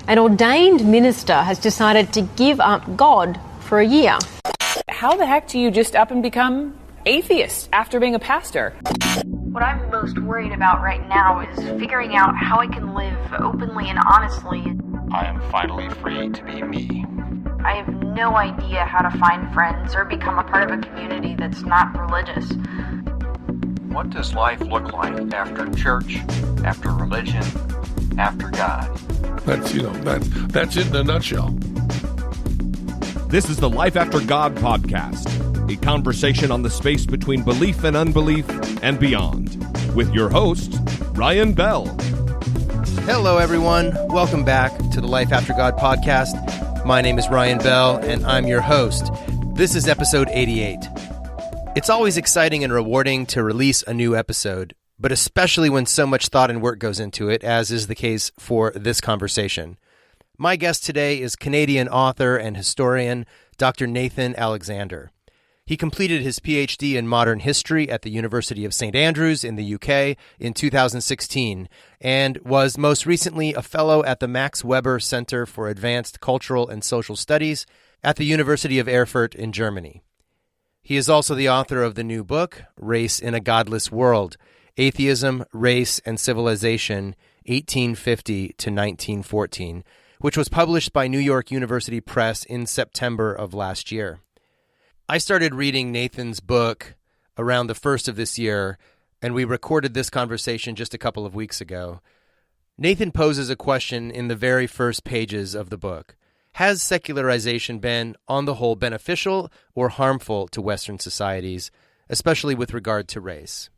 An ordained minister has decided to give up God for a year. How the heck do you just up and become atheist after being a pastor? What I'm most worried about right now is figuring out how I can live openly and honestly. I am finally free to be me. I have no idea how to find friends or become a part of a community that's not religious. What does life look like after church, after religion, after God? That's it in a nutshell. This is the Life After God podcast, a conversation on the space between belief and unbelief and beyond, with your host, Ryan Bell. Hello, everyone. Welcome back to the Life After God podcast. My name is Ryan Bell, and I'm your host. This is episode 88. It's always exciting and rewarding to release a new episode, but especially when so much thought and work goes into it, as is the case for this conversation. My guest today is Canadian author and historian Dr. Nathan Alexander. He completed his PhD in modern history at the University of St. Andrews in the UK in 2016 and was most recently a fellow at the Max Weber Center for Advanced Cultural and Social Studies at the University of Erfurt in Germany. He is also the author of the new book, Race in a Godless World, Atheism, Race, and Civilization, 1850 to 1914, which was published by New York University Press in September of last year. I started reading Nathan's book around the first of this year, and we recorded this conversation just a couple of weeks ago. Nathan poses a question in the very first pages of the book. Has secularization been, on the whole, beneficial or harmful to Western societies, especially with regard to race?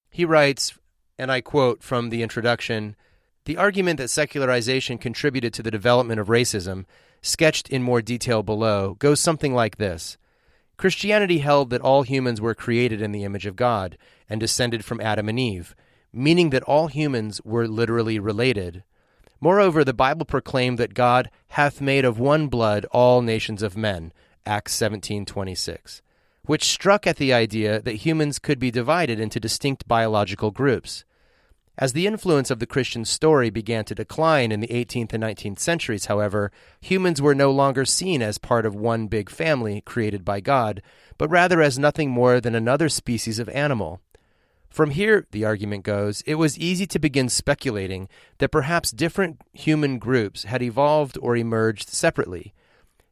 He writes, and I quote from the introduction, "The argument that secularization contributed to the development of racism, sketched in more detail below, goes something like this. Christianity held that all humans were created in the image of God and descended from Adam and Eve, meaning that all humans were literally related. Moreover, the Bible proclaimed that God hath made of one blood all nations of men, Acts 17:26, which struck at the idea that humans could be divided into distinct biological groups. As the influence of the Christian story began to decline in the 18th and 19th centuries, however, humans were no longer seen as part of one big family created by God, but rather as nothing more than another species of animal. From here, the argument goes, it was easy to begin speculating that perhaps different human groups had evolved or emerged separately.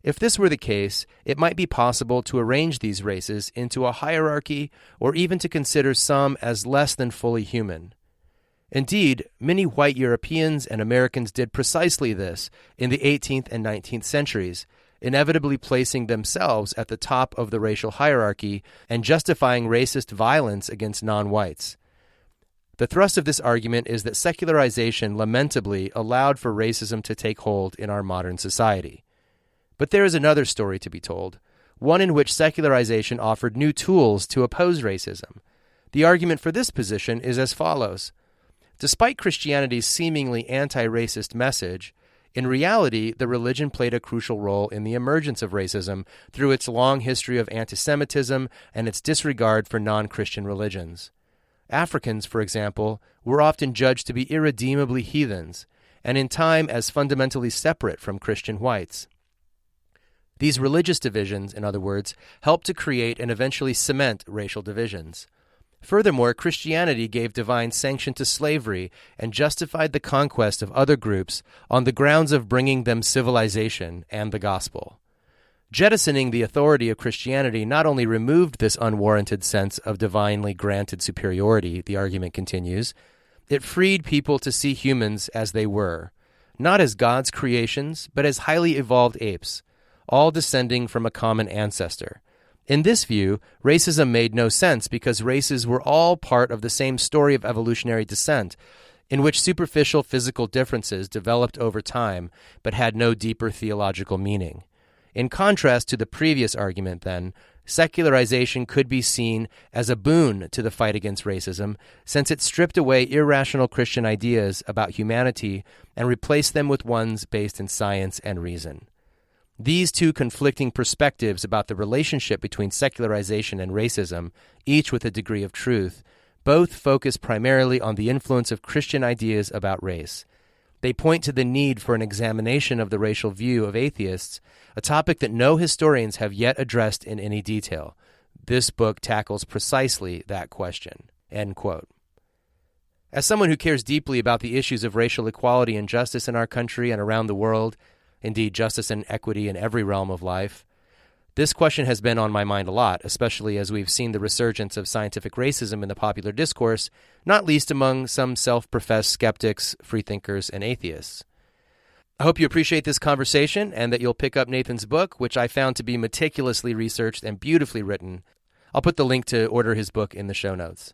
If this were the case, it might be possible to arrange these races into a hierarchy or even to consider some as less than fully human. Indeed, many white Europeans and Americans did precisely this in the 18th and 19th centuries, inevitably placing themselves at the top of the racial hierarchy and justifying racist violence against non-whites. The thrust of this argument is that secularization lamentably allowed for racism to take hold in our modern society. But there is another story to be told, one in which secularization offered new tools to oppose racism. The argument for this position is as follows. Despite Christianity's seemingly anti-racist message, in reality, the religion played a crucial role in the emergence of racism through its long history of anti-Semitism and its disregard for non-Christian religions. Africans, for example, were often judged to be irredeemably heathens, and in time as fundamentally separate from Christian whites. These religious divisions, in other words, helped to create and eventually cement racial divisions. Furthermore, Christianity gave divine sanction to slavery and justified the conquest of other groups on the grounds of bringing them civilization and the gospel. Jettisoning the authority of Christianity not only removed this unwarranted sense of divinely granted superiority, the argument continues, it freed people to see humans as they were, not as God's creations, but as highly evolved apes, all descending from a common ancestor. In this view, racism made no sense because races were all part of the same story of evolutionary descent, in which superficial physical differences developed over time but had no deeper theological meaning. In contrast to the previous argument, then, secularization could be seen as a boon to the fight against racism, since it stripped away irrational Christian ideas about humanity and replaced them with ones based in science and reason. These two conflicting perspectives about the relationship between secularization and racism, each with a degree of truth, both focus primarily on the influence of Christian ideas about race. They point to the need for an examination of the racial view of atheists, a topic that no historians have yet addressed in any detail. This book tackles precisely that question." End quote. As someone who cares deeply about the issues of racial equality and justice in our country and around the world, indeed justice and equity in every realm of life, this question has been on my mind a lot, especially as we've seen the resurgence of scientific racism in the popular discourse, not least among some self-professed skeptics, freethinkers, and atheists. I hope you appreciate this conversation and that you'll pick up Nathan's book, which I found to be meticulously researched and beautifully written. I'll put the link to order his book in the show notes.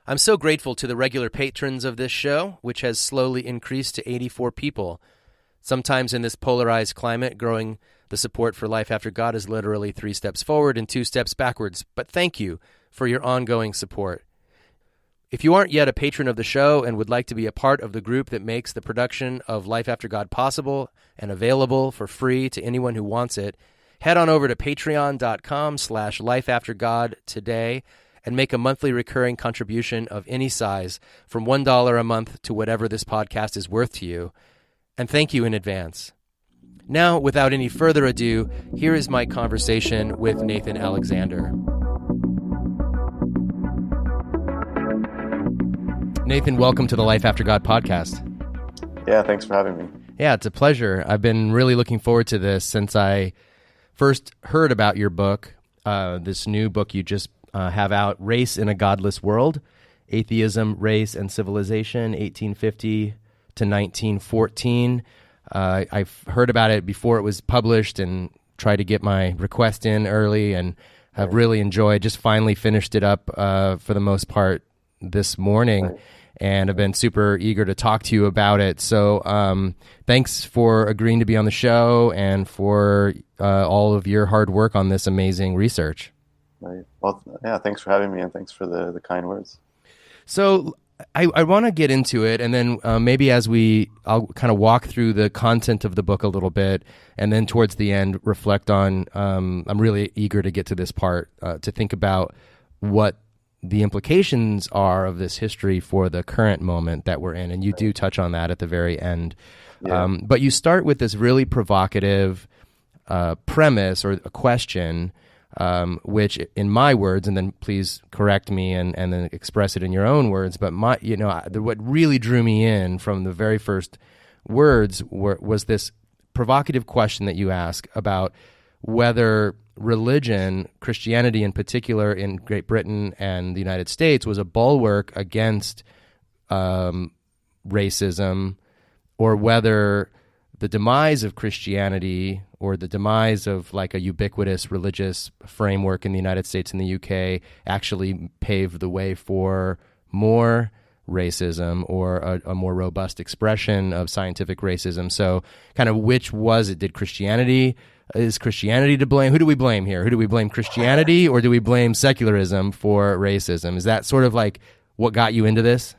I'm so grateful to the regular patrons of this show, which has slowly increased to 84 people. Sometimes in this polarized climate, growing the support for Life After God is literally 3 steps forward and 2 steps backwards. But thank you for your ongoing support. If you aren't yet a patron of the show and would like to be a part of the group that makes the production of Life After God possible and available for free to anyone who wants it, head on over to patreon.com/lifeaftergod today and make a monthly recurring contribution of any size, from $1 a month to whatever this podcast is worth to you. And thank you in advance. Now, without any further ado, here is my conversation with Nathan Alexander. Nathan, welcome to the Life After God podcast. Yeah, thanks for having me. Yeah, it's a pleasure. I've been really looking forward to this since I first heard about your book, this new book you just have out, Race in a Godless World, Atheism, Race, and Civilization, 1850 to 1914. I've heard about it before it was published and tried to get my request in early, and have really enjoyed, just finally finished it up for the most part this morning, and I've been super eager to talk to you about it. So thanks for agreeing to be on the show and for all of your hard work on this amazing research. Right. Well, yeah, thanks for having me, and thanks for the kind words. So I want to get into it, and then maybe I'll kind of walk through the content of the book a little bit, and then towards the end reflect on, I'm really eager to get to this part, to think about what the implications are of this history for the current moment that we're in, and you do touch on that at the very end. Yeah. But you start with this really provocative premise or a question, which, in my words, and then please correct me and then express it in your own words, but what really drew me in from the very first words was this provocative question that you ask about whether religion, Christianity in particular in Great Britain and the United States, was a bulwark against racism, or whether the demise of Christianity or the demise of like a ubiquitous religious framework in the United States and the UK actually paved the way for more racism or a more robust expression of scientific racism. So kind of which was it? Is Christianity to blame? Who do we blame here? Who do we blame, Christianity, or do we blame secularism for racism? Is that sort of like what got you into this?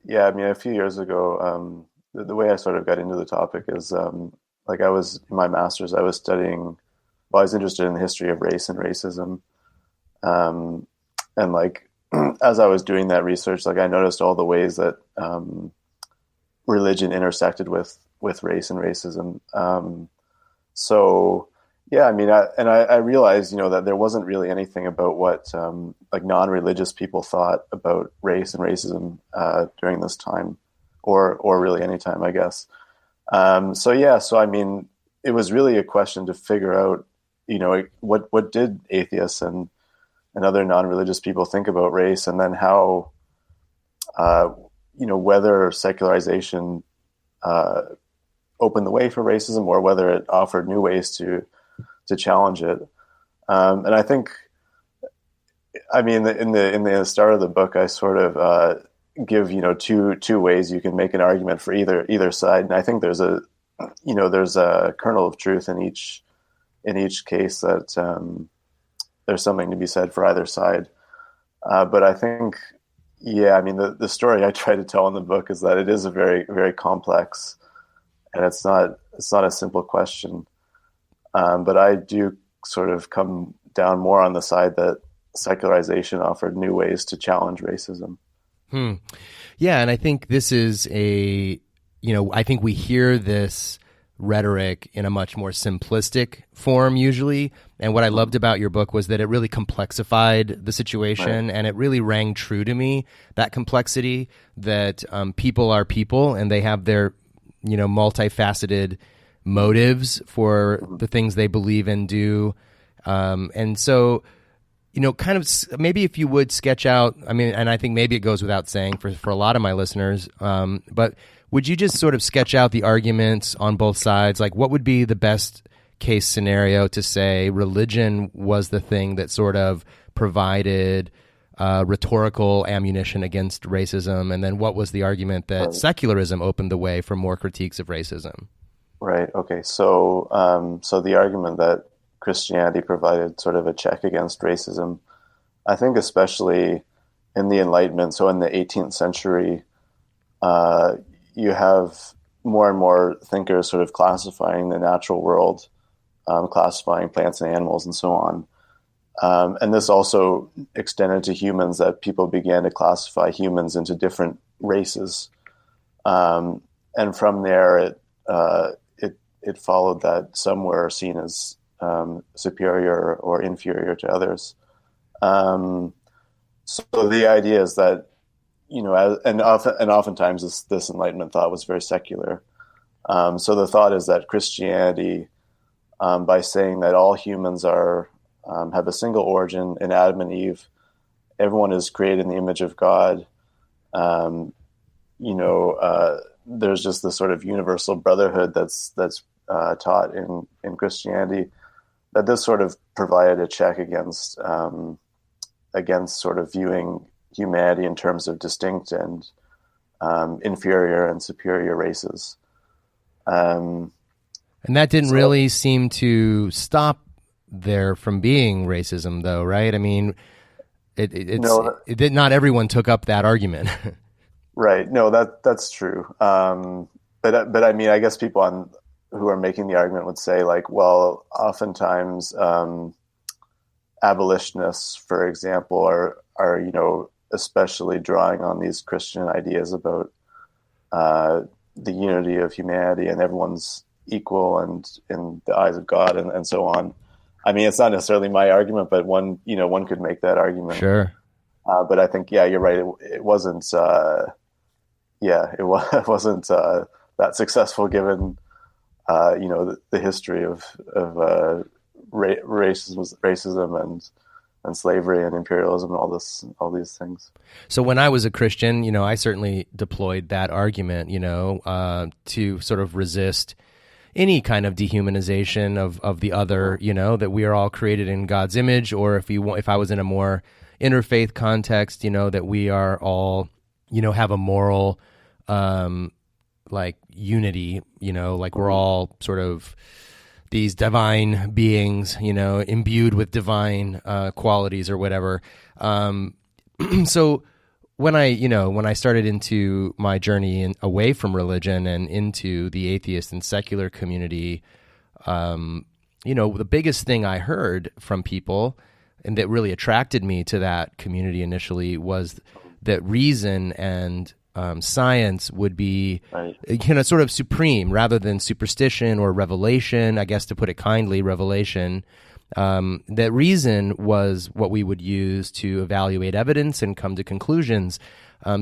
Yeah, I mean, a few years ago, the way I sort of got into the topic is like I was in my master's, I was interested in the history of race and racism. And like, as I was doing that research, like I noticed all the ways that religion intersected with race and racism. So yeah, I mean, I realized, that there wasn't really anything about what like non-religious people thought about race and racism during this time, or really any time, I guess. So I mean, it was really a question to figure out, what did atheists and other non-religious people think about race, and then how, whether secularization opened the way for racism, or whether it offered new ways to challenge it. And I think, I mean, in the start of the book, I sort of give two ways you can make an argument for either side, and I think there's a kernel of truth in each case, that there's something to be said for either side. But I think, yeah, I mean, the story I try to tell in the book is that it is a very, very complex, and it's not a simple question. But I do sort of come down more on the side that secularization offered new ways to challenge racism. Yeah, and I think this is I think we hear this rhetoric in a much more simplistic form usually. And what I loved about your book was that it really complexified the situation, and it really rang true to me, that complexity, that people are people and they have their, multifaceted motives for the things they believe and do. And so, kind of maybe if you would sketch out, and I think maybe it goes without saying for a lot of my listeners, but would you just sort of sketch out the arguments on both sides? Like, what would be the best case scenario to say religion was the thing that sort of provided rhetorical ammunition against racism? And then what was the argument that secularism opened the way for more critiques of racism? Right. Okay. So, so the argument that Christianity provided sort of a check against racism, I think especially in the Enlightenment, so in the 18th century, you have more and more thinkers sort of classifying the natural world, classifying plants and animals and so on. And this also extended to humans, that people began to classify humans into different races. And from there, it followed that some were seen as superior or inferior to others. So the idea is that, oftentimes this Enlightenment thought was very secular. So the thought is that Christianity, by saying that all humans have a single origin in Adam and Eve, everyone is created in the image of God. There's just this sort of universal brotherhood that's taught in Christianity, that this sort of provided a check against sort of viewing humanity in terms of distinct and inferior and superior races. And that didn't really seem to stop there from being racism, though, right? I mean, not everyone took up that argument. Right. No, that's true. But I mean, I guess people who are making the argument would say, like, well, oftentimes abolitionists, for example, are especially drawing on these Christian ideas about the unity of humanity and everyone's equal and in the eyes of God and so on. I mean, it's not necessarily my argument, but one could make that argument. Sure. But I think, yeah, you're right. It wasn't, it wasn't that successful given, the history of racism and slavery and imperialism and all these things. So when I was a Christian, I certainly deployed that argument, to sort of resist any kind of dehumanization of the other, that we are all created in God's image, or if I was in a more interfaith context, that we are all, have a moral, like unity, like we're all sort of these divine beings, imbued with divine qualities or whatever. So when I started into my journey away from religion and into the atheist and secular community, the biggest thing I heard from people and that really attracted me to that community initially was that reason and science would be, sort of supreme rather than superstition or revelation, I guess to put it kindly, revelation. That reason was what we would use to evaluate evidence and come to conclusions.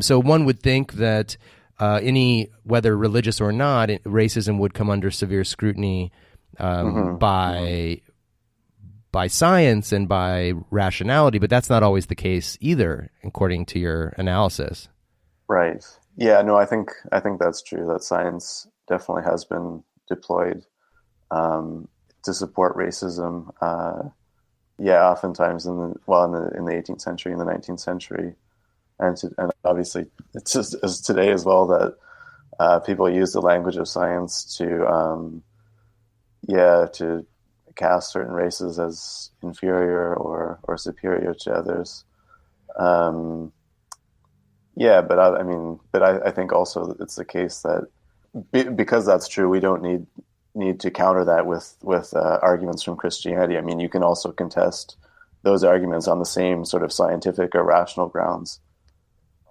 So one would think that whether religious or not, racism would come under severe scrutiny by science and by rationality, but that's not always the case either, according to your analysis. Right. Yeah, no, I think that's true, that science definitely has been deployed to support racism. Oftentimes in the 18th century, in the 19th century, and obviously it's just as today as well, that people use the language of science to cast certain races as inferior or superior to others. But I think also it's the case that because that's true, we don't need to counter that with arguments from Christianity. I mean, you can also contest those arguments on the same sort of scientific or rational grounds.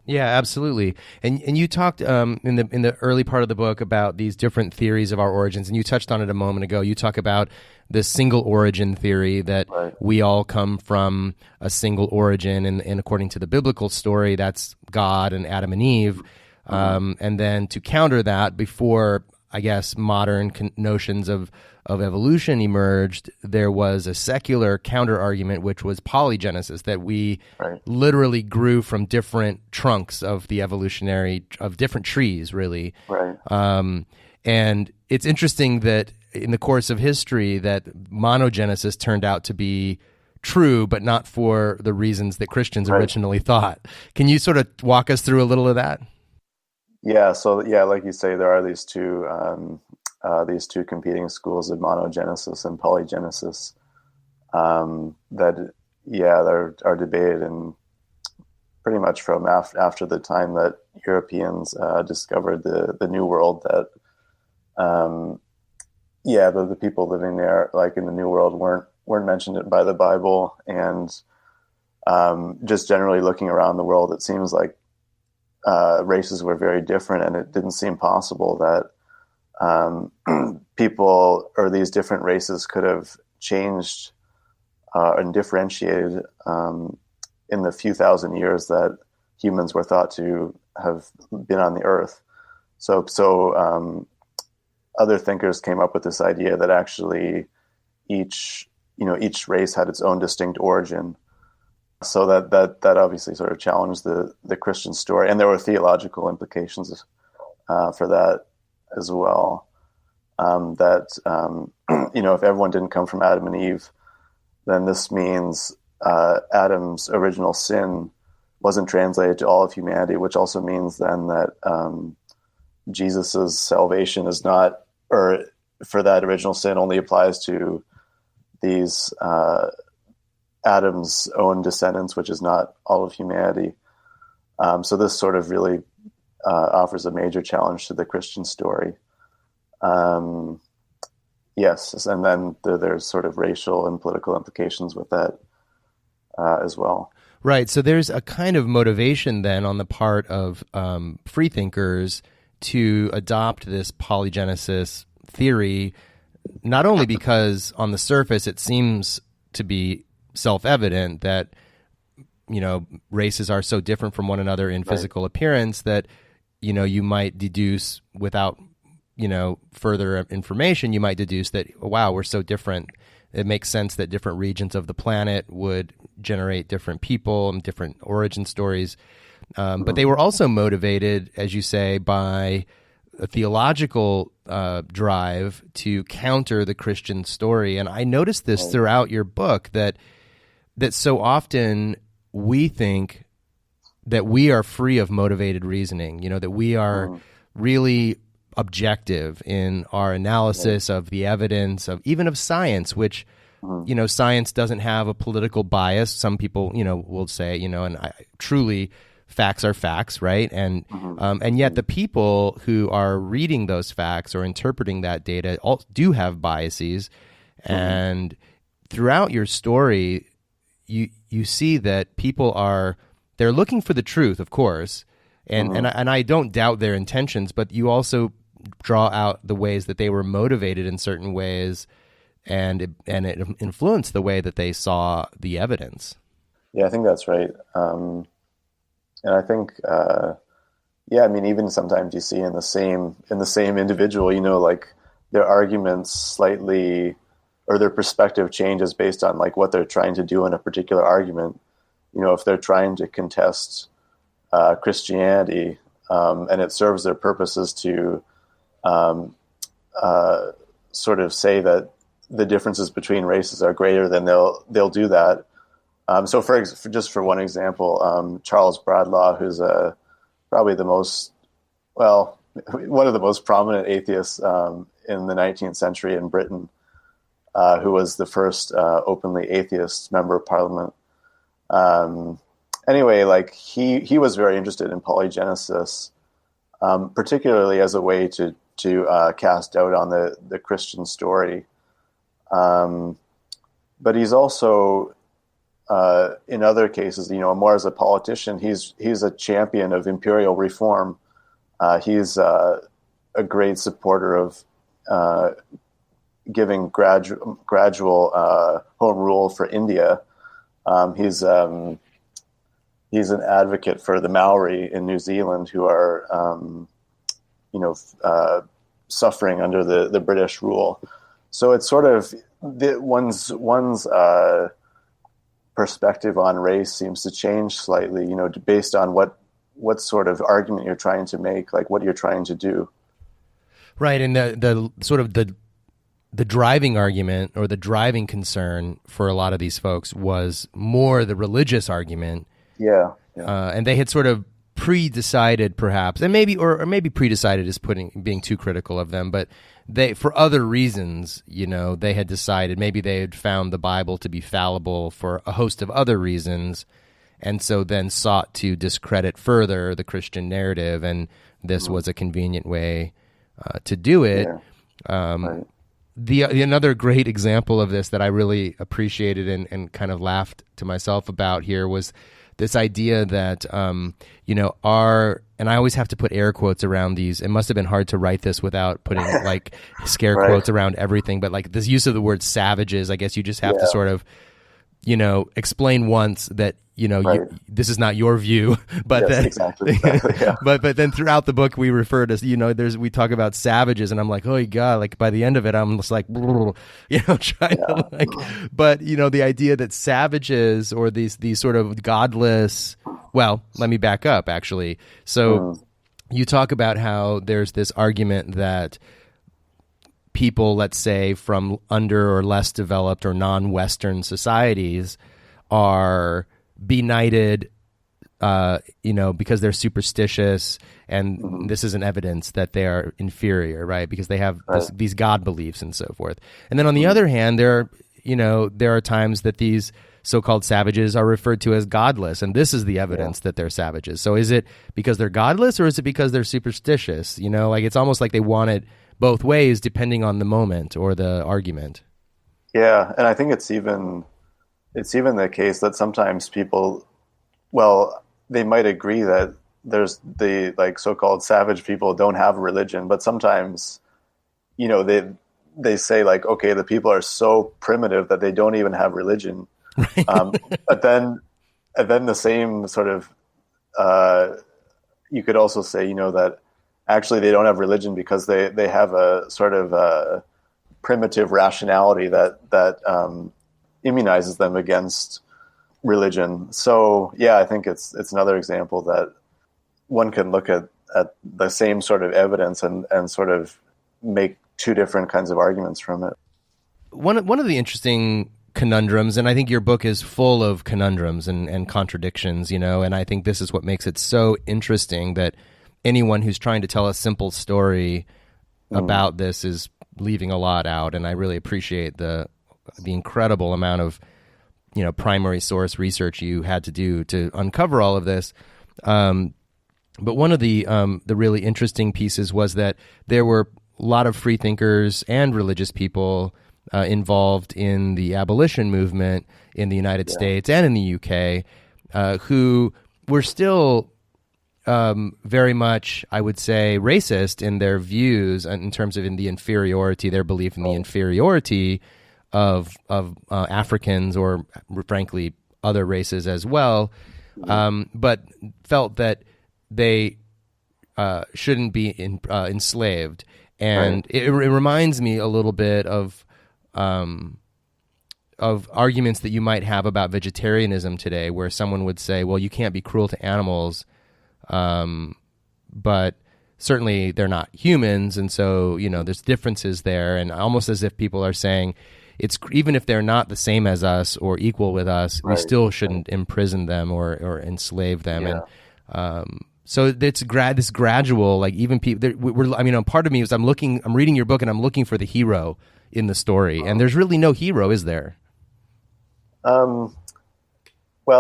Yeah, absolutely. And you talked in the early part of the book about these different theories of our origins, and you touched on it a moment ago. You talk about the single origin theory, that we all come from a single origin, and according to the biblical story, that's God and Adam and Eve. And then to counter that, before, I guess, modern notions of evolution emerged, there was a secular counter-argument, which was Polygenesis, that we literally grew from different trunks of the of different trees, really. Right. And it's interesting that in the course of history that monogenesis turned out to be true, but not for the reasons that Christians originally thought. Can you sort of walk us through a little of that? Yeah. So like you say, there are these two competing schools of monogenesis and polygenesis that are debated, and pretty much from after the time that Europeans discovered the New World, that the people living there, like in the New World, weren't mentioned by the Bible, and just generally looking around the world, it seems like races were very different, and it didn't seem possible that people or these different races could have changed and differentiated in the few thousand years that humans were thought to have been on the earth. So other thinkers came up with this idea that actually each race had its own distinct origin. So that obviously sort of challenged the Christian story, and there were theological implications for that as well. If everyone didn't come from Adam and Eve, then this means Adam's original sin wasn't translated to all of humanity, which also means then that Jesus's salvation is not, or for that original sin, only applies to these Adam's own descendants, which is not all of humanity. So this sort of really offers a major challenge to the Christian story. Yes, and then there's sort of racial and political implications with that as well. Right. So there's a kind of motivation then on the part of freethinkers to adopt this polygenesis theory, not only because on the surface it seems to be self-evident that, races are so different from one another in physical appearance that, you might deduce without, further information, you might deduce that, wow, we're so different. It makes sense that different regions of the planet would generate different people and different origin stories. But they were also motivated, as you say, by a theological drive to counter the Christian story. And I noticed this throughout your book, that so often we think that we are free of motivated reasoning, that we are really objective in our analysis of the evidence, of even of science, which, science doesn't have a political bias. Some people, will say, and truly facts are facts, right? And yet the people who are reading those facts or interpreting that data all do have biases. And throughout your story, you see that people they're looking for the truth, of course, and I don't doubt their intentions, but you also draw out the ways that they were motivated in certain ways, and it influenced the way that they saw the evidence. Yeah, I think that's right. And I think, even sometimes you see in the same individual, like their arguments slightly, or their perspective changes based on like what they're trying to do in a particular argument. If they're trying to contest Christianity, and it serves their purposes to sort of say that the differences between races are greater, then they'll do that. So for one example, Charles Bradlaugh, who's probably one of the most prominent atheists in the 19th century in Britain, who was the first openly atheist member of Parliament. He was very interested in polygenesis, particularly as a way to cast doubt on the Christian story. But he's also in other cases, more as a politician, he's a champion of imperial reform. He's a great supporter of giving gradual home rule for India. He's an advocate for the Maori in New Zealand who are, suffering under the British rule. So it's sort of one's perspective on race seems to change slightly, based on what sort of argument you're trying to make, like what you're trying to do. Right, and the sort of the driving argument or the driving concern for a lot of these folks was more the religious argument. Yeah. And they had sort of pre-decided, perhaps, and maybe pre-decided is being too critical of them, but they, for other reasons, they had decided maybe they had found the Bible to be fallible for a host of other reasons, and so then sought to discredit further the Christian narrative, and this was a convenient way to do it. Yeah. Right. The another great example of this that I really appreciated and kind of laughed to myself about here was this idea that, and I always have to put air quotes around these. It must have been hard to write this without putting like scare quotes around everything. But like this use of the word savages, I guess you just have to sort of, explain once that, this is not your view, but then, exactly, yeah. but then throughout the book we refer to, we talk about savages, and I'm like, oh God, like by the end of it, I'm just like, trying to like, but the idea that savages or these sort of godless, well, let me back up actually. So you talk about how there's this argument that people, let's say from under or less developed or non-Western societies are benighted, because they're superstitious, and this is an evidence that they are inferior, right? Because they have these God beliefs and so forth. And then on the other hand, there are times that these so-called savages are referred to as godless, and this is the evidence that they're savages. So is it because they're godless, or is it because they're superstitious? Like it's almost like they want it both ways depending on the moment or the argument. Yeah, and I think it's even the case that sometimes people, they might agree that there's the like so-called savage people don't have a religion, but sometimes, they say like, okay, the people are so primitive that they don't even have religion. Right. But then the same sort of, you could also say, that actually they don't have religion because they have a sort of primitive rationality that immunizes them against religion. So I think it's another example that one can look at the same sort of evidence and sort of make two different kinds of arguments from it. One of the interesting conundrums, and I think your book is full of conundrums and contradictions, and I think this is what makes it so interesting, that anyone who's trying to tell a simple story about this is leaving a lot out, and I really appreciate the incredible amount of primary source research you had to do to uncover all of this. But one of the really interesting pieces was that there were a lot of freethinkers and religious people involved in the abolition movement in the United States and in the UK, who were still very much, I would say, racist in their views in terms of their belief in the inferiority of Africans, or frankly other races as well, but felt that they shouldn't be enslaved. And it reminds me a little bit of arguments that you might have about vegetarianism today, where someone would say, well, you can't be cruel to animals, but certainly they're not humans, and so there's differences there, and almost as if people are saying, it's even if they're not the same as us or equal with us, we still shouldn't imprison them or enslave them. And so it's this gradual, like even people. Part of me is I'm reading your book and I'm looking for the hero in the story, and there's really no hero, is there? Well,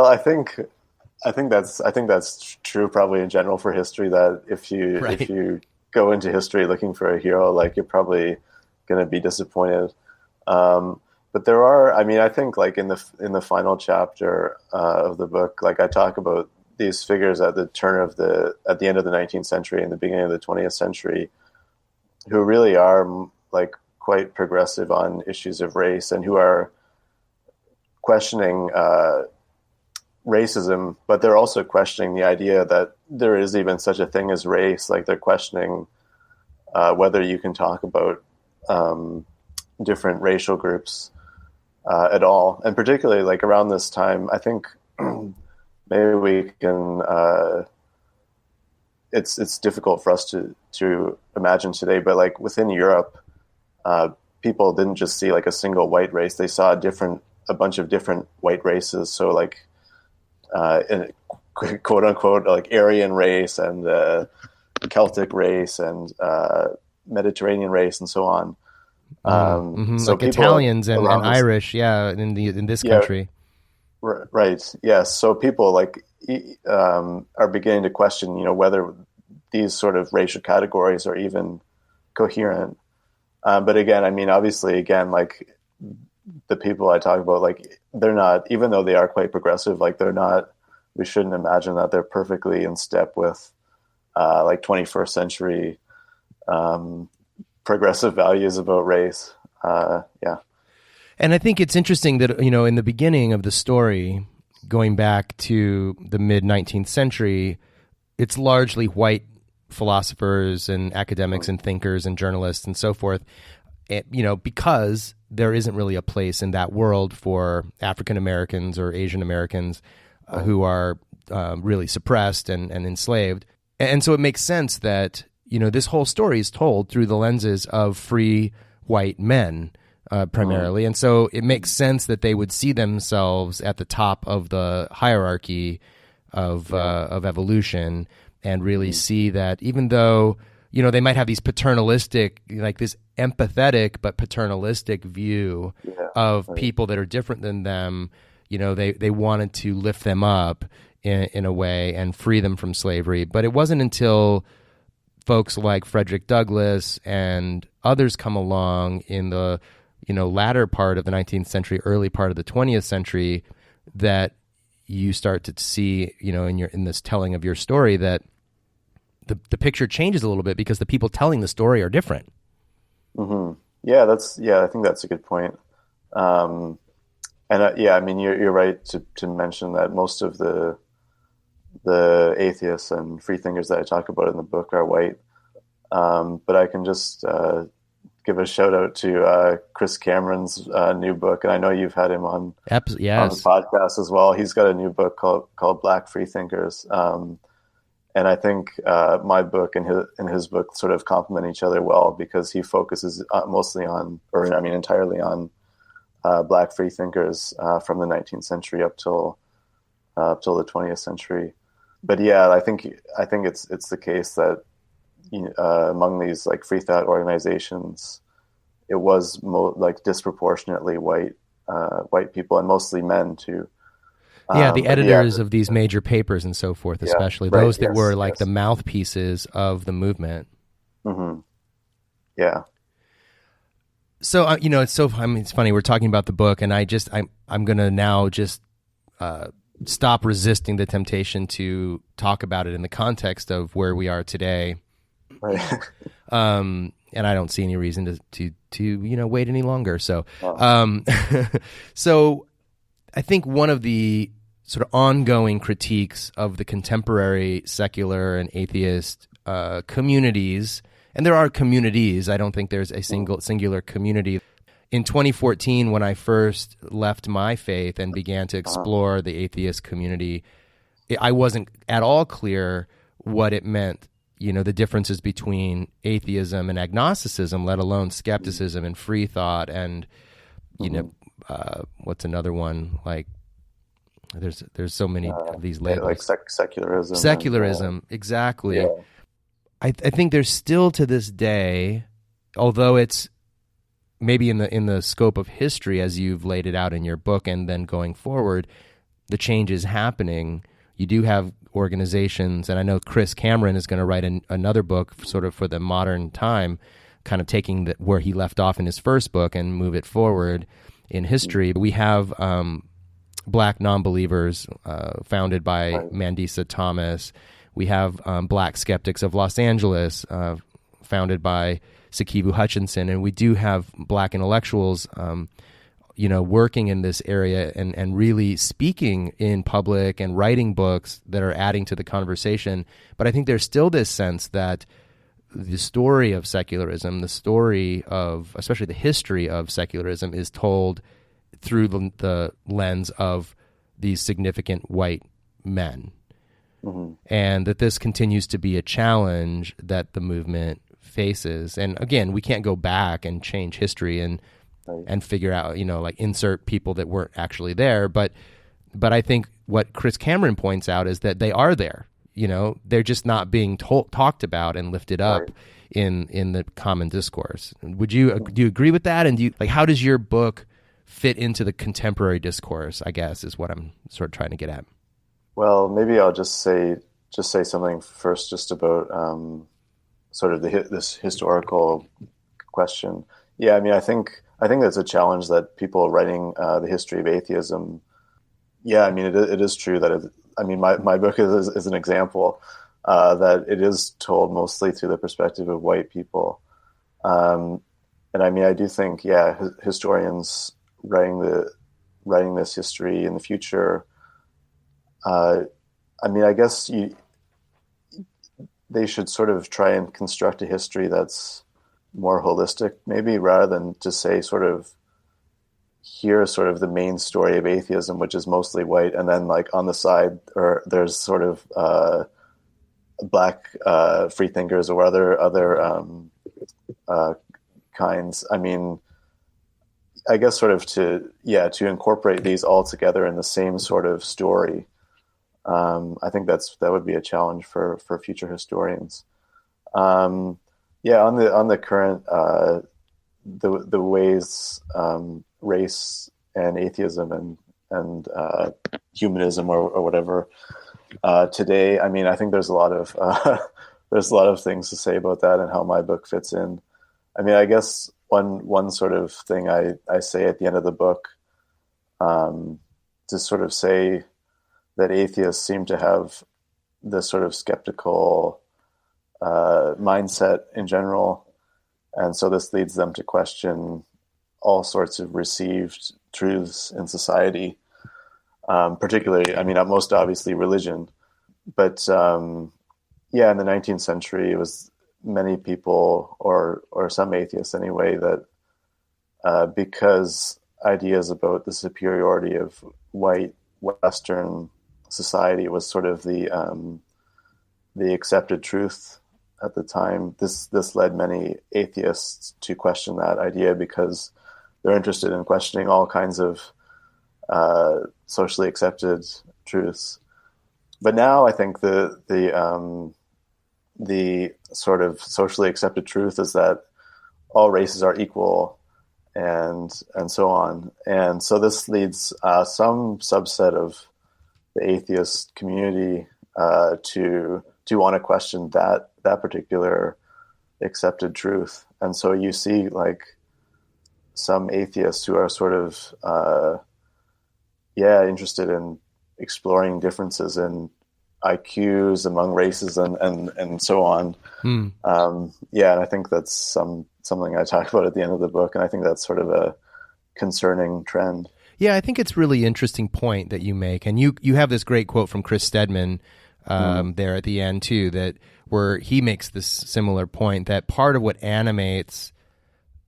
I think that's true probably in general for history, that if you go into history looking for a hero, like you're probably going to be disappointed. but there are, I mean, I think like in the final chapter of the book, like I talk about these figures at the end of the 19th century and the beginning of the 20th century, who really are like quite progressive on issues of race and who are questioning racism, but they're also questioning the idea that there is even such a thing as race. Like they're questioning whether you can talk about different racial groups at all. And particularly like around this time, I think maybe we can, it's difficult for us to imagine today, but like within Europe, people didn't just see like a single white race. They saw a bunch of different white races. So like, in quote unquote, like Aryan race and Celtic race and Mediterranean race and so on. So like Italians and Irish, in this country. Right. Yes. So people like are beginning to question, whether these sort of racial categories are even coherent. But again, I mean, obviously, again, like the people I talk about, like they're not, even though they are quite progressive, like they're not. We shouldn't imagine that they're perfectly in step with like 21st century progressive values about race. And I think it's interesting that, in the beginning of the story, going back to the mid-19th century, it's largely white philosophers and academics and thinkers and journalists and so forth, because there isn't really a place in that world for African Americans or Asian Americans who are really suppressed and enslaved. And so it makes sense that, this whole story is told through the lenses of free white men, primarily. And so it makes sense that they would see themselves at the top of the hierarchy of evolution and really see that even though, they might have these paternalistic, like this empathetic but paternalistic view of people that are different than them, they wanted to lift them up in a way and free them from slavery. But it wasn't until folks like Frederick Douglass and others come along in the latter part of the 19th century, early part of the 20th century, that you start to see, in this telling of your story, that the picture changes a little bit because the people telling the story are different. Mm-hmm. Yeah, I think that's a good point. I mean, you're right to mention that most of the atheists and freethinkers that I talk about in the book are white. But I can just give a shout out to Chris Cameron's new book, and I know you've had him on the podcast as well. He's got a new book called Black Freethinkers, and I think my book and his book sort of complement each other well because he focuses entirely on Black freethinkers from the 19th century up till the 20th century. But yeah, I think it's the case that among these like free thought organizations, it was disproportionately white people and mostly men too. The editors of these major papers and so forth, especially those that were like the mouthpieces of the movement. Mm-hmm. Yeah. So it's funny we're talking about the book, and I'm gonna now just stop resisting the temptation to talk about it in the context of where we are today. Right. And I don't see any reason to wait any longer. So, so I think one of the sort of ongoing critiques of the contemporary secular and atheist communities, and there are communities, I don't think there's a singular community. In 2014, when I first left my faith and began to explore the atheist community, I wasn't at all clear what it meant, the differences between atheism and agnosticism, let alone skepticism and free thought and, what's another one? Like, there's so many of these labels. Like secularism. Secularism, exactly. Yeah. I think there's still to this day, although it's maybe in the scope of history as you've laid it out in your book, and then going forward, the change is happening. You do have organizations, and I know Chris Cameron is going to write another book sort of for the modern time kind of taking where he left off in his first book and move it forward in history. We have Black non-believers founded by Mandisa Thomas. We have Black Skeptics of Los Angeles founded by Sikivu Hutchinson. And we do have Black intellectuals working in this area and really speaking in public and writing books that are adding to the conversation. But I think there's still this sense that the story of secularism, the story of, especially the history of secularism, is told through the lens of these significant white men. Mm-hmm. And that this continues to be a challenge that the movement faces. And again, we can't go back and change history and figure out, insert people that weren't actually there. But I think what Chris Cameron points out is that they are there. They're just not being talked about and lifted up in the common discourse. Do you agree with that? And how does your book fit into the contemporary discourse, I guess, is what I'm sort of trying to get at. Well, maybe I'll just say something first, just about sort of this historical question. Yeah, I mean, I think that's a challenge that people writing the history of atheism. Yeah, I mean, it is true that my book is an example that it is told mostly through the perspective of white people, and I mean, I do think, historians writing this history in the future. I guess they should sort of try and construct a history that's more holistic, maybe, rather than to say sort of, here's sort of the main story of atheism, which is mostly white, and then like on the side, or there's sort of Black freethinkers or other kinds. I mean, I guess sort of to incorporate these all together in the same sort of story. I think that would be a challenge for future historians. On the current the ways race and atheism and humanism or whatever today. I mean, I think there's a lot of things to say about that and how my book fits in. I mean, I guess one sort of thing I say at the end of the book, to sort of say that atheists seem to have this sort of skeptical mindset in general. And so this leads them to question all sorts of received truths in society, particularly, I mean, most obviously religion. But in the 19th century, it was many people, or some atheists anyway, that because ideas about the superiority of white Western society was sort of the accepted truth at the time, this led many atheists to question that idea, because they're interested in questioning all kinds of socially accepted truths. But now I think the sort of socially accepted truth is that all races are equal, and so on. And so this leads some subset of the atheist community to want to question that particular accepted truth. And so you see like some atheists who are sort of interested in exploring differences in IQs among races and so on. And I think that's something I talk about at the end of the book, and I think that's sort of a concerning trend. Yeah, I think it's a really interesting point that you make, and you have this great quote from Chris Stedman there at the end too, that where he makes this similar point that part of what animates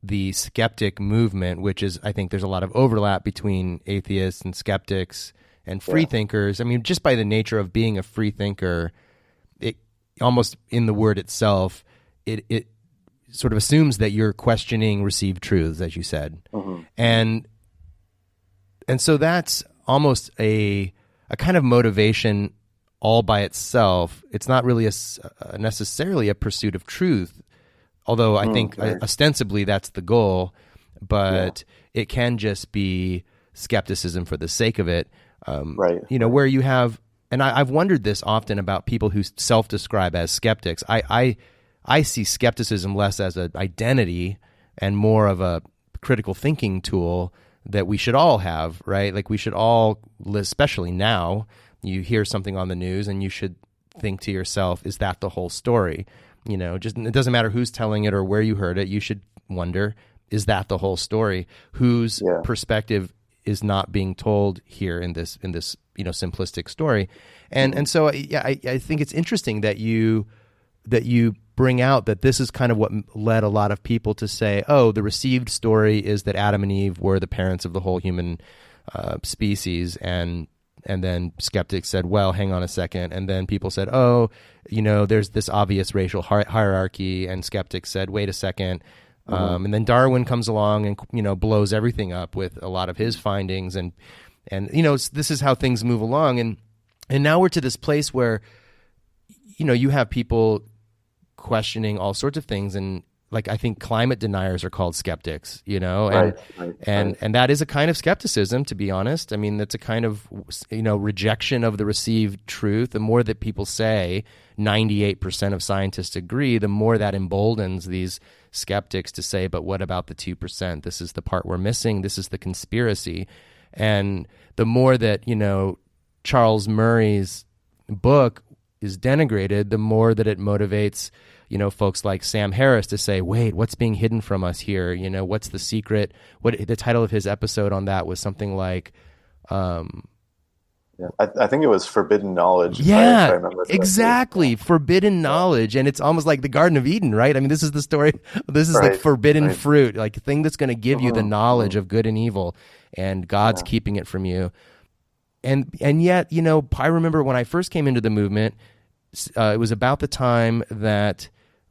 the skeptic movement, which is, I think there's a lot of overlap between atheists and skeptics and freethinkers. I mean, just by the nature of being a freethinker, it almost in the word itself, it sort of assumes that you're questioning received truths, as you said. Mm-hmm. And so that's almost a kind of motivation all by itself. It's not really necessarily a pursuit of truth, although I think ostensibly that's the goal, but it can just be skepticism for the sake of it. Where you have, and I've wondered this often about people who self-describe as skeptics. I I see skepticism less as an identity and more of a critical thinking tool that we should all have, right? Like we should all, especially now, you hear something on the news and you should think to yourself, is that the whole story? You know, just it doesn't matter who's telling it or where you heard it. You should wonder, is that the whole story? Whose perspective is not being told here in this simplistic story? And so I think it's interesting that you bring out that this is kind of what led a lot of people to say, oh, the received story is that Adam and Eve were the parents of the whole human species, and then skeptics said, well, hang on a second, and then people said, oh, there's this obvious racial hierarchy, and skeptics said, wait a second, and then Darwin comes along and blows everything up with a lot of his findings, and this is how things move along, and now we're to this place where you have people questioning all sorts of things, and like I think climate deniers are called skeptics, and that is a kind of skepticism, to be honest. I mean, that's a kind of rejection of the received truth. The more that people say 98% of scientists agree, the more that emboldens these skeptics to say, but what about the 2%? This is the part we're missing. This is the conspiracy. And the more that Charles Murray's book is denigrated, the more that it motivates, folks like Sam Harris to say, wait, what's being hidden from us here? What's the secret? What the title of his episode on that was something like, I think it was Forbidden Knowledge. Yeah, if I remember correctly. Exactly. Forbidden knowledge. And it's almost like the Garden of Eden, right? I mean, this is the story. This is the forbidden fruit, like a thing that's going to give you the knowledge of good and evil, and God's keeping it from you. And yet, I remember when I first came into the movement, it was about the time that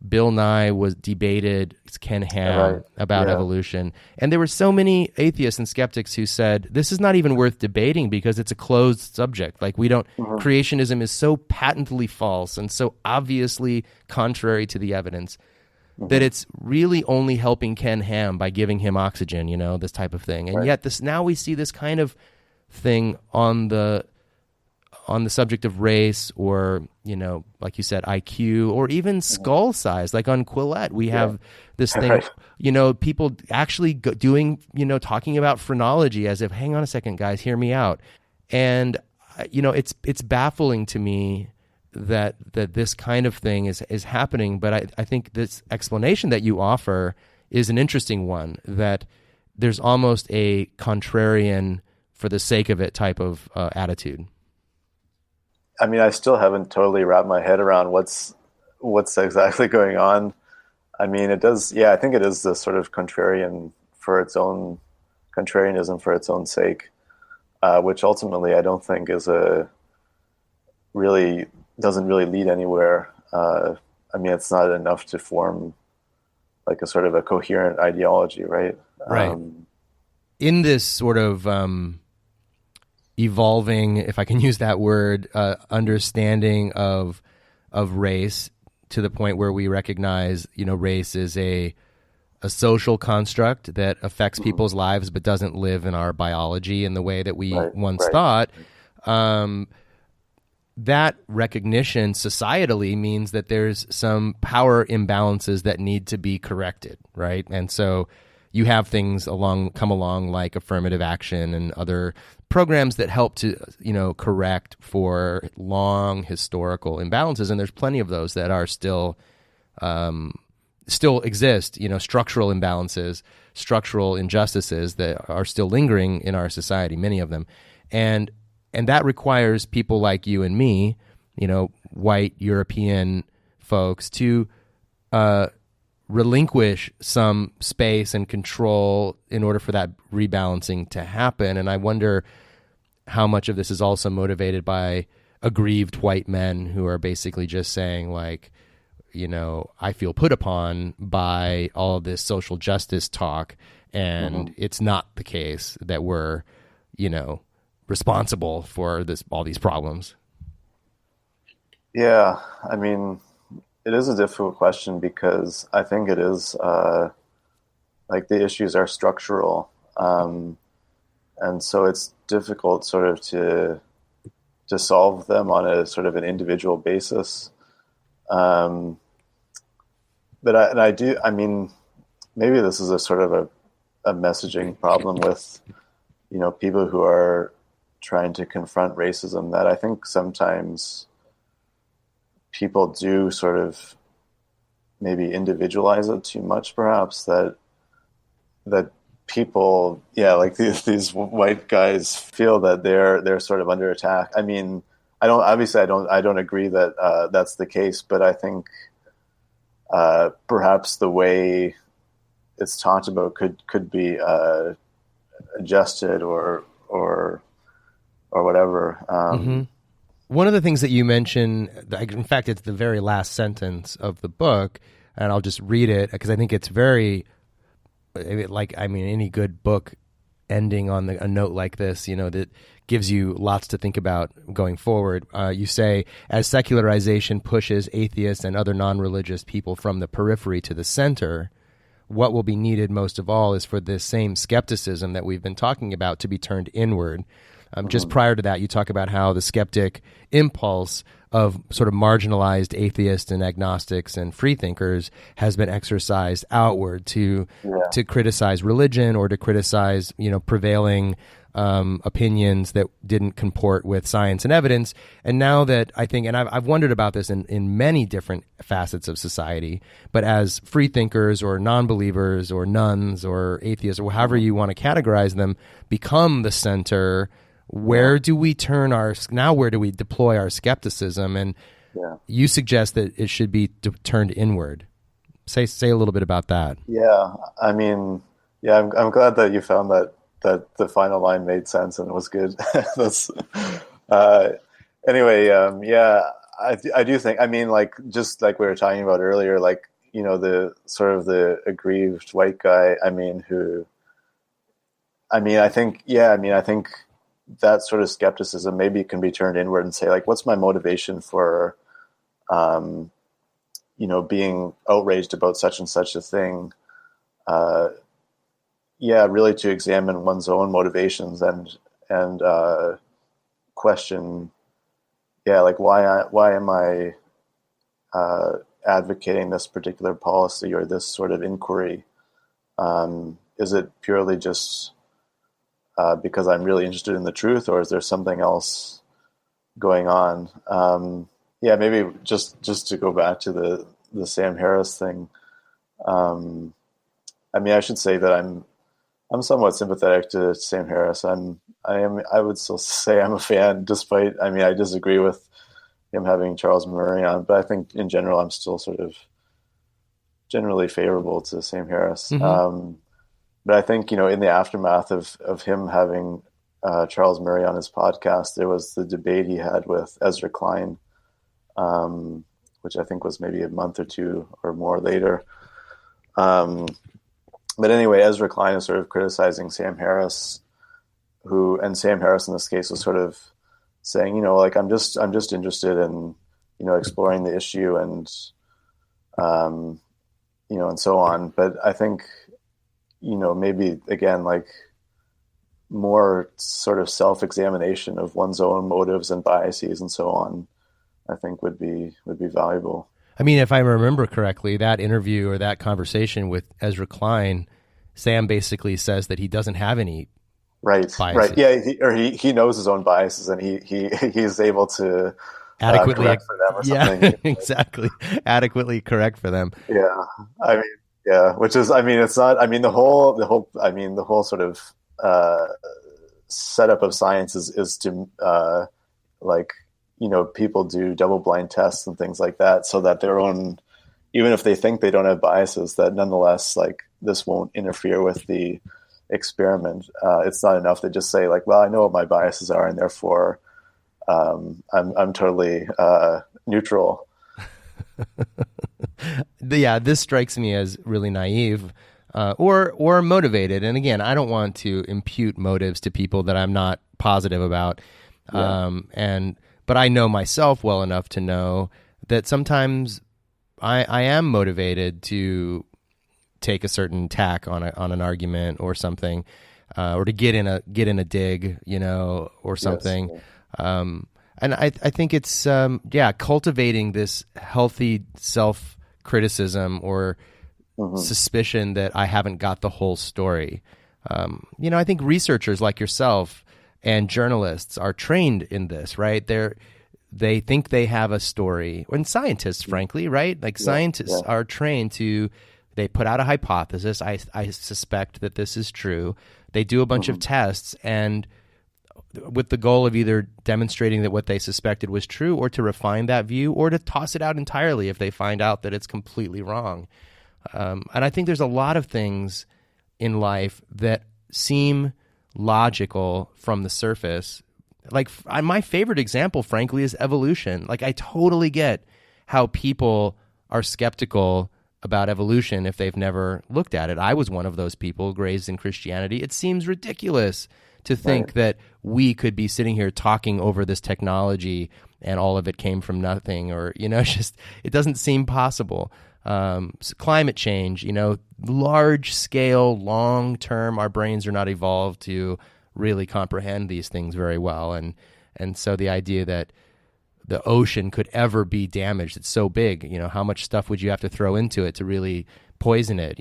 Bill Nye was debated Ken Ham about evolution. And there were so many atheists and skeptics who said, this is not even worth debating because it's a closed subject. Like creationism is so patently false and so obviously contrary to the evidence that it's really only helping Ken Ham by giving him oxygen, this type of thing. And yet now we see this kind of thing on the subject of race, or like you said, IQ, or even skull size. Like on Quillette, we have this thing. People actually doing talking about phrenology as if, hang on a second, guys, hear me out. And it's baffling to me that this kind of thing is happening. But I think this explanation that you offer is an interesting one. That there's almost a contrarian, for the sake of it type of attitude. I mean, I still haven't totally wrapped my head around what's exactly going on. I mean, it does. Yeah, I think it is the sort of contrarianism for its own sake, which ultimately I don't think doesn't really lead anywhere. I mean, it's not enough to form like a sort of a coherent ideology, right? Right. In this sort of evolving, if I can use that word, understanding of race, to the point where we recognize, race is a social construct that affects people's lives but doesn't live in our biology in the way that we once thought. That recognition societally means that there's some power imbalances that need to be corrected, right? And so you have things come along like affirmative action and other programs that help to, correct for long historical imbalances. And there's plenty of those that are still exist, structural imbalances, structural injustices that are still lingering in our society, many of them. And that requires people like you and me, white European folks, to relinquish some space and control in order for that rebalancing to happen. And I wonder how much of this is also motivated by aggrieved white men who are basically just saying, like, I feel put upon by all of this social justice talk, and it's not the case that we're, responsible for all these problems. Yeah, I mean, it is a difficult question because I think it is like the issues are structural, and so it's difficult sort of to solve them on a sort of an individual basis. I do. I mean, maybe this is a sort of a messaging problem with, people who are trying to confront racism, that I think sometimes people do sort of maybe individualize it too much, perhaps, that people, like these white guys feel that they're sort of under attack. I mean, I don't agree that that's the case, but I think perhaps the way it's talked about could be adjusted or whatever. One of the things that you mention, in fact, it's the very last sentence of the book, and I'll just read it because I think it's very, any good book ending on a note like this, that gives you lots to think about going forward. You say, as secularization pushes atheists and other non-religious people from the periphery to the center, what will be needed most of all is for this same skepticism that we've been talking about to be turned inward. Just prior to that, you talk about how the skeptic impulse of sort of marginalized atheists and agnostics and freethinkers has been exercised outward to criticize religion or to criticize, prevailing opinions that didn't comport with science and evidence. And now that I think, and I've wondered about this in many different facets of society, but as freethinkers or non-believers or nuns or atheists or however you want to categorize them become the center, where do we where do we deploy our skepticism? And you suggest that it should be turned inward. Say a little bit about that. Yeah, I mean, I'm glad that you found that the final line made sense and was good. That's anyway. I do think. I mean, just like we were talking about earlier, the sort of the aggrieved white guy. I think that sort of skepticism maybe can be turned inward and say, what's my motivation for, being outraged about such and such a thing? Really to examine one's own motivations and question, why am I advocating this particular policy or this sort of inquiry? Is it purely just because I'm really interested in the truth, or is there something else going on? Maybe just to go back to the Sam Harris thing. I should say that I'm somewhat sympathetic to Sam Harris. I would still say I'm a fan, despite, I disagree with him having Charles Murray on, but I think in general I'm still sort of generally favorable to Sam Harris. But I think, in the aftermath of him having Charles Murray on his podcast, there was the debate he had with Ezra Klein, which I think was maybe a month or two or more later. But anyway, Ezra Klein is sort of criticizing Sam Harris, and Sam Harris in this case was sort of saying, I'm just interested in, exploring the issue and, and so on. But I think, maybe again, more sort of self-examination of one's own motives and biases and so on, I think would be valuable. I mean, if I remember correctly, that interview or that conversation with Ezra Klein, Sam basically says that he doesn't have any biases. Right. Yeah, he knows his own biases and he's able to adequately correct for them or something. Exactly. Adequately correct for them. Yeah. Which is, it's not, the whole sort of setup of science is to people do double-blind tests and things like that, so that their own, even if they think they don't have biases, that nonetheless, this won't interfere with the experiment. It's not enough to just say, well, I know what my biases are, and therefore I'm totally neutral. This strikes me as really naive or motivated. And again, I don't want to impute motives to people that I'm not positive about. But I know myself well enough to know that sometimes I am motivated to take a certain tack on an argument or something, or to get in a dig, or something. Yes. And I think it's cultivating this healthy self criticism or suspicion that I haven't got the whole story. I think researchers like yourself and journalists are trained in this, right? They think they have a story, and scientists, frankly, right? Like scientists are trained to, they put out a hypothesis. I suspect that this is true. They do a bunch of tests, and with the goal of either demonstrating that what they suspected was true, or to refine that view, or to toss it out entirely if they find out that it's completely wrong. And I think there's a lot of things in life that seem logical from the surface. Like my favorite example, frankly, is evolution. Like I totally get how people are skeptical about evolution if they've never looked at it. I was one of those people raised in Christianity. It seems ridiculous to think that we could be sitting here talking over this technology and all of it came from nothing, or, just, it doesn't seem possible. So climate change, large scale, long term, our brains are not evolved to really comprehend these things very well. And so the idea that the ocean could ever be damaged, it's so big, how much stuff would you have to throw into it to really poison it,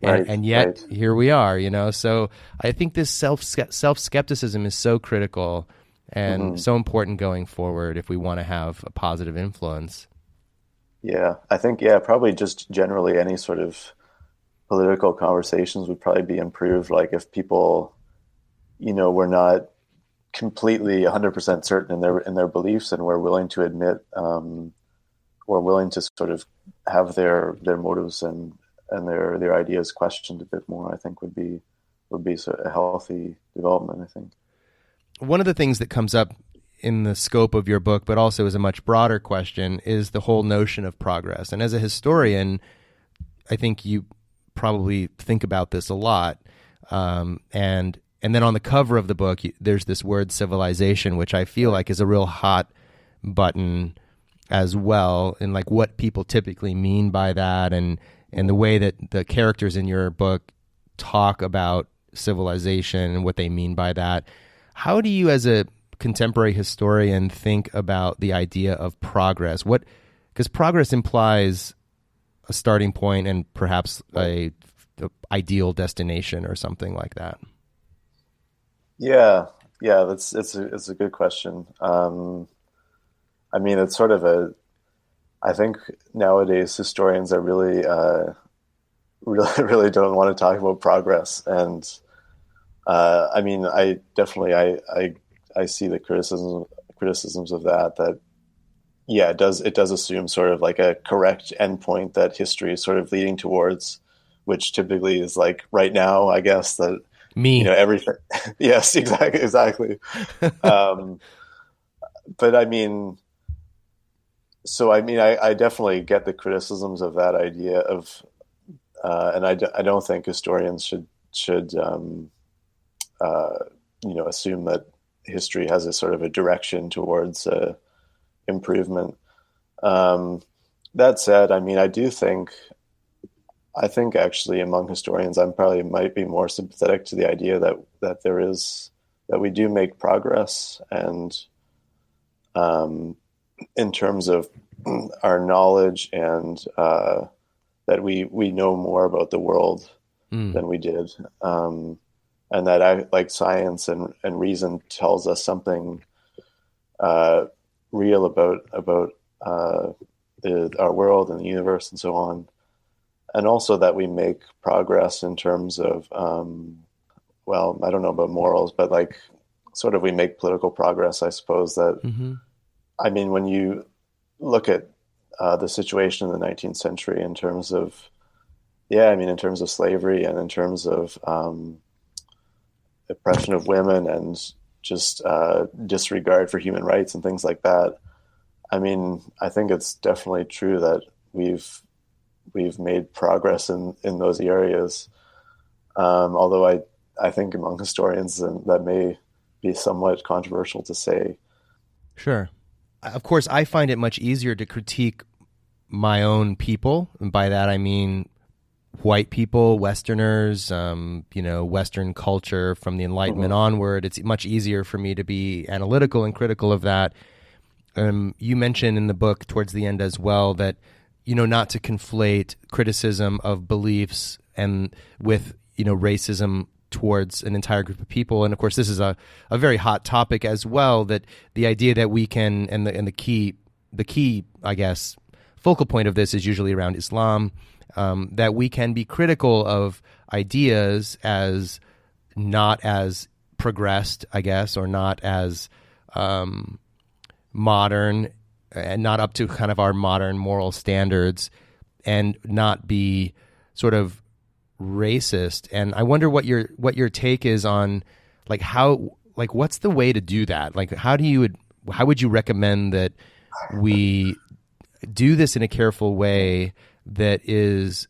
and yet here we are, so I think this self-skepticism is so critical and so important going forward if we want to have a positive influence. Yeah, I think, probably just generally any sort of political conversations would probably be improved. Like if people, were not completely 100% certain in their beliefs and were willing to admit, or willing to sort of have their motives and their ideas questioned a bit more, I think would be a healthy development, I think. One of the things that comes up in the scope of your book, but also is a much broader question, is the whole notion of progress. And as a historian, I think you probably think about this a lot. And then on the cover of the book, there's this word civilization, which I feel like is a real hot button as well, and like what people typically mean by that, and the way that the characters in your book talk about civilization and what they mean by that. How do you, as a contemporary historian, think about the idea of progress? Because progress implies a starting point and perhaps the ideal destination or something like that. Yeah, it's a good question. It's sort of I think nowadays historians are really don't want to talk about progress. And I definitely, I see the criticisms of that, it does assume sort of like a correct endpoint that history is sort of leading towards, which typically is like right now, I guess, that, everything. Yes, exactly. But I definitely get the criticisms of that idea of, and I don't think historians should assume that history has a sort of a direction towards improvement. That said, I think actually among historians, might be more sympathetic to the idea that we do make progress, and in terms of our knowledge, and that we know more about the world than we did, and that like science and reason tells us something real about our world and the universe and so on. And also that we make progress in terms of, I don't know about morals, but like sort of we make political progress, I suppose. That, when you look at the situation in the 19th century in terms of, in terms of slavery and in terms of oppression of women and just disregard for human rights and things like that, I think it's definitely true that we've made progress in those areas. Although I think among historians that may be somewhat controversial to say. Sure. Of course, I find it much easier to critique my own people. And by that, I mean white people, Westerners, Western culture from the Enlightenment onward. It's much easier for me to be analytical and critical of that. You mentioned in the book towards the end as well that, not to conflate criticism of beliefs and with, racism towards an entire group of people. And of course, this is a very hot topic as well, that the idea that we can, and the key, I guess, focal point of this is usually around Islam, that we can be critical of ideas as not as progressed, I guess, or not as modern and not up to kind of our modern moral standards, and not be sort of racist. And I wonder what your take is on what's the way to do that? Like, how would you recommend that we do this in a careful way that is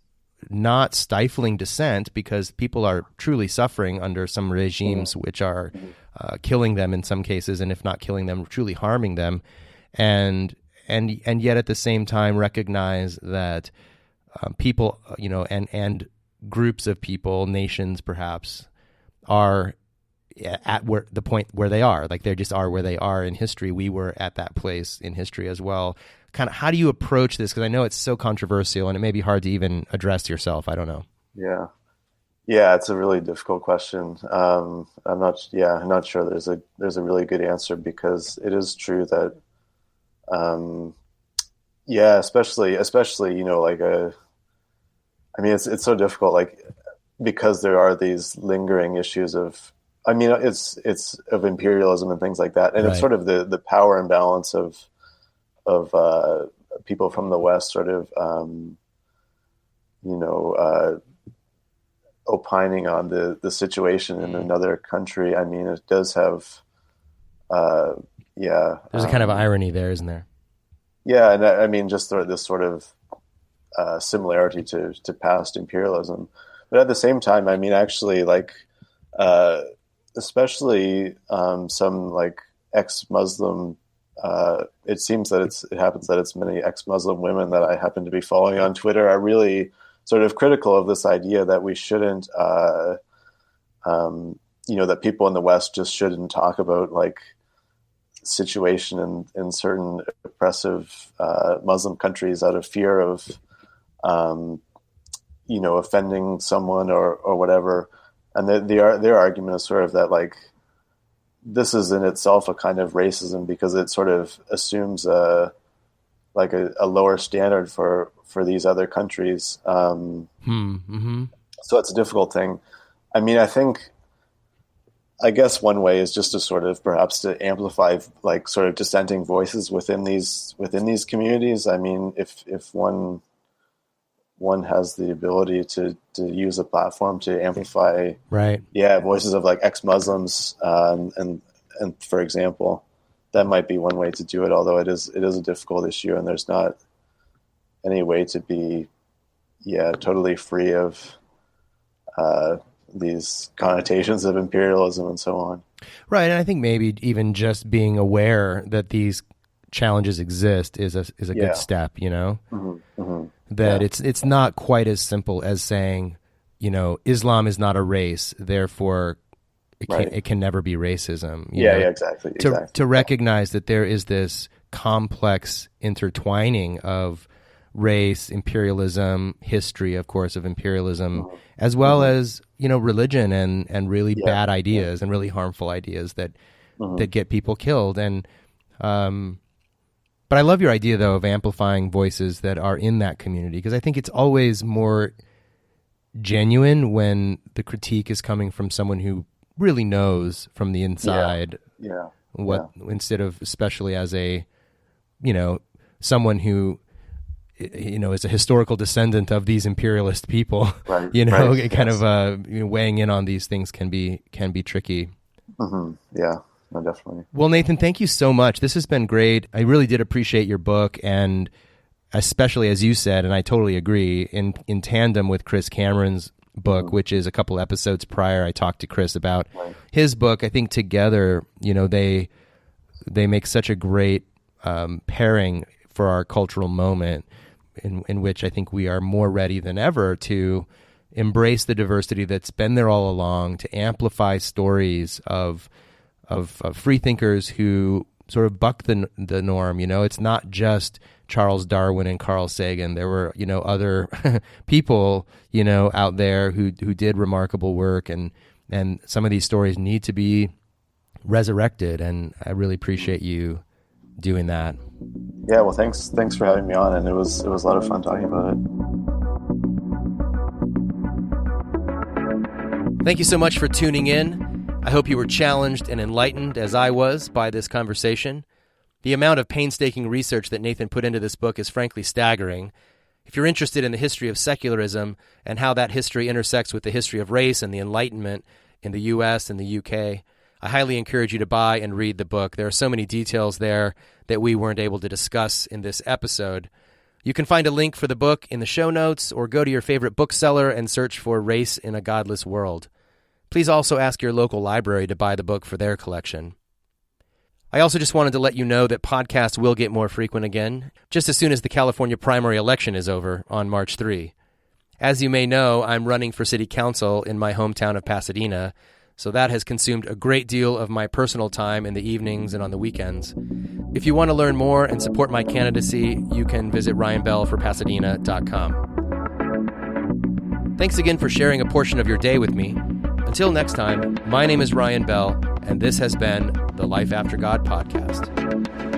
not stifling dissent, because people are truly suffering under some regimes which are killing them in some cases, and if not killing them, truly harming them, and yet at the same time recognize that people, and groups of people, nations perhaps, are at the point where they are. Like, they just are where they are in history. We were at that place in history as well. Kind of, how do you approach this? Because I know it's so controversial, and it may be hard to even address yourself. I don't know. Yeah, it's a really difficult question. I'm not sure there's a really good answer, because it is true that, especially it's so difficult, like, because there are these lingering issues of, it's of imperialism and things like that, and It's sort of the power imbalance of people from the West sort of, opining on the situation in another country. It does have, There's a kind of irony there, isn't there? Yeah, and just this sort of similarity to past imperialism. But at the same time, actually, especially some like ex-Muslim, it seems that it happens that it's many ex-Muslim women that I happen to be following on Twitter are really sort of critical of this idea that we shouldn't, that people in the West just shouldn't talk about like situation in certain oppressive Muslim countries out of fear of, offending someone or whatever. And their argument is sort of that, like, this is in itself a kind of racism, because it sort of assumes a lower standard for these other countries. So it's a difficult thing. I guess one way is just to sort of perhaps to amplify like sort of dissenting voices within these communities. If one has the ability to use a platform to amplify, voices of like ex-Muslims, and for example, that might be one way to do it. Although it is a difficult issue, and there's not any way to be, totally free of these connotations of imperialism and so on. Right, and I think maybe even just being aware that these challenges exist is a good step. That it's not quite as simple as saying, Islam is not a race, therefore it can never be racism. Exactly. To recognize that there is this complex intertwining of race, imperialism, history, of course, of imperialism, as well as, religion and really bad ideas and really harmful ideas that get people killed. And but I love your idea, though, of amplifying voices that are in that community, because I think it's always more genuine when the critique is coming from someone who really knows from the inside instead of, especially as a, someone who, is a historical descendant of these imperialist people, weighing in on these things can be tricky. Yeah. No, definitely. Well, Nathan, thank you so much. This has been great. I really did appreciate your book, and especially, as you said, and I totally agree, in tandem with Chris Cameron's book, which is a couple episodes prior, I talked to Chris about his book. I think together, they make such a great pairing for our cultural moment, in which I think we are more ready than ever to embrace the diversity that's been there all along, to amplify stories of freethinkers who sort of buck the norm. It's not just Charles Darwin and Carl Sagan. There were, other people, out there who did remarkable work, and some of these stories need to be resurrected. And I really appreciate you doing that. Yeah, well, thanks for having me on, and it was a lot of fun talking about it. Thank you so much for tuning in. I hope you were challenged and enlightened, as I was, by this conversation. The amount of painstaking research that Nathan put into this book is frankly staggering. If you're interested in the history of secularism and how that history intersects with the history of race and the Enlightenment in the U.S. and the U.K., I highly encourage you to buy and read the book. There are so many details there that we weren't able to discuss in this episode. You can find a link for the book in the show notes, or go to your favorite bookseller and search for Race in a Godless World. Please also ask your local library to buy the book for their collection. I also just wanted to let you know that podcasts will get more frequent again, just as soon as the California primary election is over on March 3. As you may know, I'm running for city council in my hometown of Pasadena, so that has consumed a great deal of my personal time in the evenings and on the weekends. If you want to learn more and support my candidacy, you can visit ryanbell4pasadena.com. Thanks again for sharing a portion of your day with me. Until next time, my name is Ryan Bell, and this has been the Life After God podcast.